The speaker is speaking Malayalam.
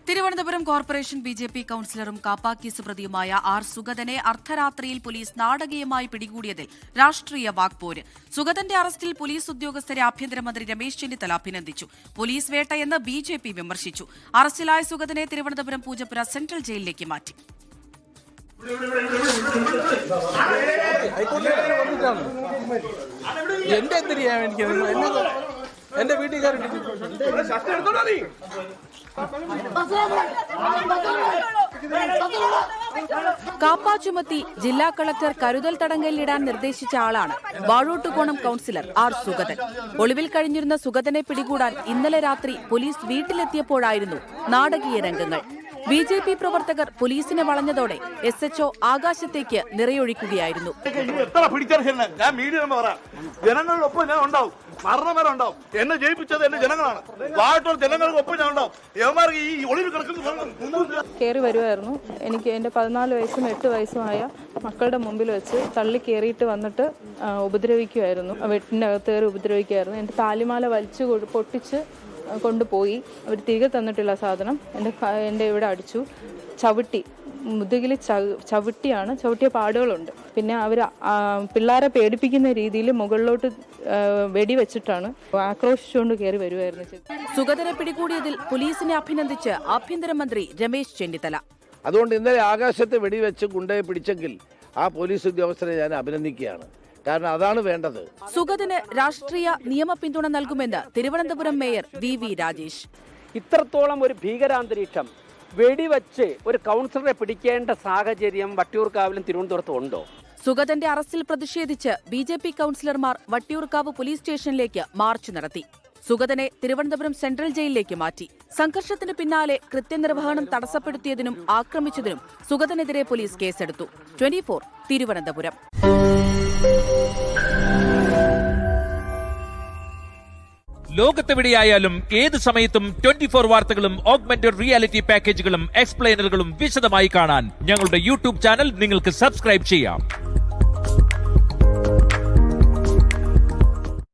തിരുവനന്തപുരം കോർപ്പറേഷൻ ബിജെപി കൌൺസിലറും കാപ്പാക്കീസ് പ്രതിയുമായ ആർ സുഗതനെ അർദ്ധരാത്രിയിൽ പോലീസ് നാടകീയമായി പിടികൂടിയതിൽ രാഷ്ട്രീയ വാക്പോര്. സുഗതന്റെ അറസ്റ്റിൽ പോലീസ് ഉദ്യോഗസ്ഥരെ ആഭ്യന്തരമന്ത്രി രമേശ് ചെന്നിത്തല അഭിനന്ദിച്ചു. പോലീസ് വേട്ടയെന്ന് ബിജെപി വിമർശിച്ചു. അറസ്റ്റിലായ സുഗതനെ തിരുവനന്തപുരം പൂജപ്പുര സെൻട്രൽ ജയിലിലേക്ക് മാറ്റി. എന്റെ വീട്ടുകാർ കാപ്പ ചുമത്തി ജില്ലാ കളക്ടർ കരുതൽ തടങ്കലിലിടാൻ നിർദ്ദേശിച്ച ആളാണ് വാഴോട്ടുകോണം കൌൺസിലർ ആർ സുഗതൻ. ഒളിവിൽ കഴിഞ്ഞിരുന്ന സുഗതനെ പിടികൂടാൻ ഇന്നലെ രാത്രി പോലീസ് വീട്ടിലെത്തിയപ്പോഴായിരുന്നു നാടകീയ രംഗങ്ങൾ. ബിജെപി പ്രവർത്തകർ പോലീസിനെ വളഞ്ഞതോടെ SHO ആകാശത്തേക്ക് നിറയൊഴിക്കുകയായിരുന്നു. ജനങ്ങളിലൊപ്പം ഞാൻ ഉണ്ടാവും, മരണം വരെ ഉണ്ടാവും. എന്നെ ജയിപ്പിച്ചത് എന്റെ ജനങ്ങളാണ്. വാഴത്തോളം ജനങ്ങൾക്കൊപ്പം ഞാൻ ഉണ്ടാവും. യവന്മാർക്ക് ഈ ഒളിവ് കിടക്കുന്ന കയറി വരുമായിരുന്നു. എനിക്ക് എൻ്റെ 14 വയസ്സും 8 വയസ്സുമായ മക്കളുടെ മുമ്പിൽ വെച്ച് തള്ളി കയറിയിട്ട് വന്നിട്ട് ഉപദ്രവിക്കുമായിരുന്നു. വീട്ടിൻ്റെ അകത്ത് കയറി ഉപദ്രവിക്കുമായിരുന്നു. എൻ്റെ താലിമാല വലിച്ചു പൊട്ടിച്ച് കൊണ്ടുപോയി. അവർ തിരികെ തന്നിട്ടില്ല സാധനം. എൻ്റെ ഇവിടെ അടിച്ചു, ചവിട്ടി, മുതുകിൽ ചവിട്ടിയ പാടുകളുണ്ട്. പിന്നെ അവർ പിള്ളേരെ പേടിപ്പിക്കുന്ന രീതിയിൽ മുകളിലോട്ട് വെടിവെച്ചിട്ടാണ് ആക്രോശിച്ചുകൊണ്ട് കയറി വരുമായിരുന്നു. സുഗതനെ പിടികൂടിയതിൽ പോലീസിനെ അഭിനന്ദിച്ച് ആഭ്യന്തരമന്ത്രി രമേശ് ചെന്നിത്തല. അതുകൊണ്ട് ഇന്നലെ ആകാശത്ത് വെടിവെച്ച് ഗുണ്ടയെ പിടിച്ചെങ്കിൽ ആ പോലീസ് ഉദ്യോഗസ്ഥരെ ഞാൻ അഭിനന്ദിക്കുകയാണ്. കാരണം അതാണ് വേണ്ടത്. സുഗതന് രാഷ്ട്രീയ നിയമ പിന്തുണ നൽകുമെന്ന് തിരുവനന്തപുരം മേയർ VV രാജേഷ്. ഇത്രത്തോളം ഒരു ഭീകരാന്തരീക്ഷം വെടിവെച്ച് ഒരു കൗൺസിലറെ പിടിക്കേണ്ട സാഹചര്യം വട്ടിയൂർക്കാവിലും തിരുവനന്തപുരത്തും ഉണ്ടോ? സുഗതന്റെ അറസ്റ്റിൽ പ്രതിഷേധിച്ച് BJP കൌൺസിലർമാർ വട്ടിയൂർക്കാവ് പോലീസ് സ്റ്റേഷനിലേക്ക് മാർച്ച് നടത്തി. സുഗതനെ തിരുവനന്തപുരം സെൻട്രൽ ജയിലിലേക്ക് മാറ്റി. സംഘർഷത്തിന് പിന്നാലെ കൃത്യനിർവഹണം തടസ്സപ്പെടുത്തിയതിനും ആക്രമിച്ചതിനും സുഗതനെതിരെ പോലീസ് കേസെടുത്തു. 24 തിരുവനന്തപുരം. ലോകത്തെവിടെയായാലും ഏത് സമയത്തും 24 വാർത്തകളും ഓഗ്മെന്റഡ് റിയാലിറ്റി പാക്കേജുകളും എക്സ്പ്ലെയിനറുകളും വിശദമായി കാണാൻ ഞങ്ങളുടെ YouTube ചാനൽ നിങ്ങൾക്ക് സബ്സ്ക്രൈബ് ചെയ്യാം.